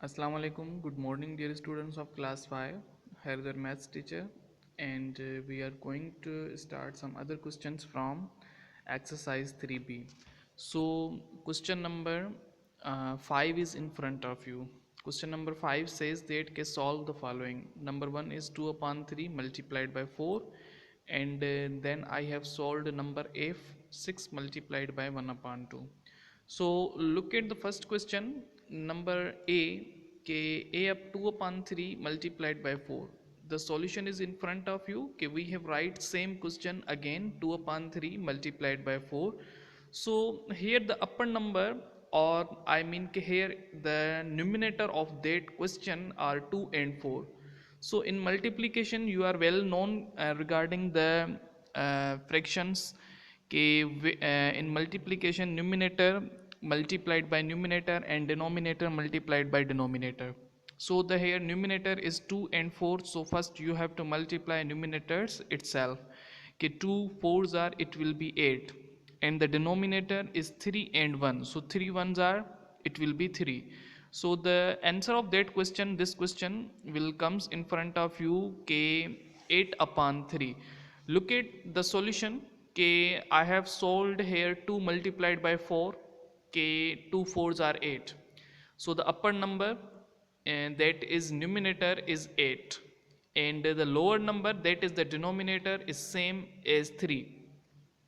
Assalamu alaikum. Good morning, dear students of class 5. Here is your maths teacher, and we are going to start some other questions from exercise 3b. So, question number 5 is in front of you. Question number 5 says that solve the following. Number 1 is 2 upon 3 multiplied by 4, and then I have solved number f 6 multiplied by 1 upon 2. So look at the first question, number a, a up 2 upon 3 multiplied by 4. The solution is in front of you. We have write same question again, 2 upon 3 multiplied by 4. So here the upper number, or I mean here the numerator of that question are 2 and 4. So in multiplication you are well known regarding the fractions. In multiplication, numerator multiplied by numerator and denominator multiplied by denominator. So the here numerator is 2 and 4. So first you have to multiply numerators itself. 2 4s are, it will be 8, and the denominator is 3 and 1. So 3 ones are, it will be 3. So the answer of that question, this question will comes in front of you, 8 upon 3. Look at the solution. I have solved here 2 multiplied by 4. 2 4s are 8. So the upper number, and that is numerator, is 8, and the lower number, that is the denominator, is same as 3.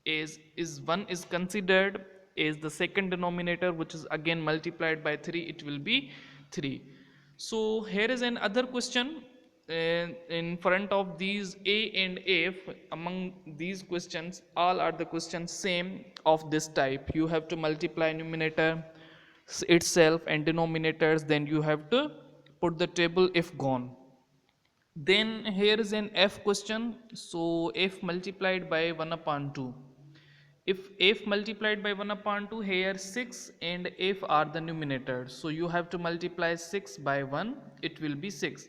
Is 1 is considered as the second denominator, which is again multiplied by 3, it will be 3. So here is another question in front of these a and f. Among these questions, all are the questions same of this type. You have to multiply numerator itself and denominators, then you have to put the table if gone. Then here is an f question. So f multiplied by 1 upon 2. If f multiplied by 1 upon 2, here 6 and f are the numerators, so you have to multiply 6 by 1, it will be 6,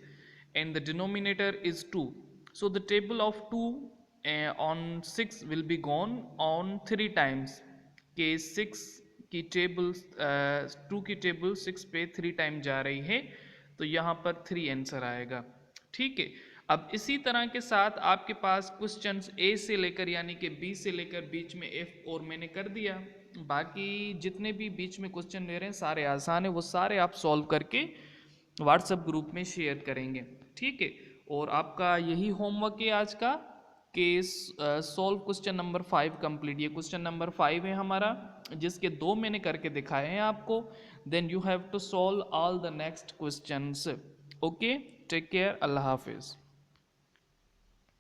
and the denominator is 2. So the table of 2 on 6 will be gone on 3 times. के 6 की table 2 की table 6 पे 3 time जा रही है, तो यहाँ पर 3 आंसर आएगा. ठीक है. अब इसी तरह के साथ आपके पास क्वेश्चंस ए से लेकर यानी कि बी से लेकर बीच में एफ और मैंने कर दिया. बाकी जितने भी बीच में क्वेश्चन ले रहे हैं सारे आसान है, वो सारे आप सॉल्व करके व्हाट्सएप ग्रुप में शेयर करेंगे. ठीक है. और आपका यही होमवर्क है आज का, कि सॉल्व क्वेश्चन नंबर 5 कंप्लीट. ये क्वेश्चन नंबर 5 है हमारा, जिसके 2 मैंने करके दिखाए हैं आपको. Then you have to solve all the next questions. Okay, take care, Allah हाफिज़.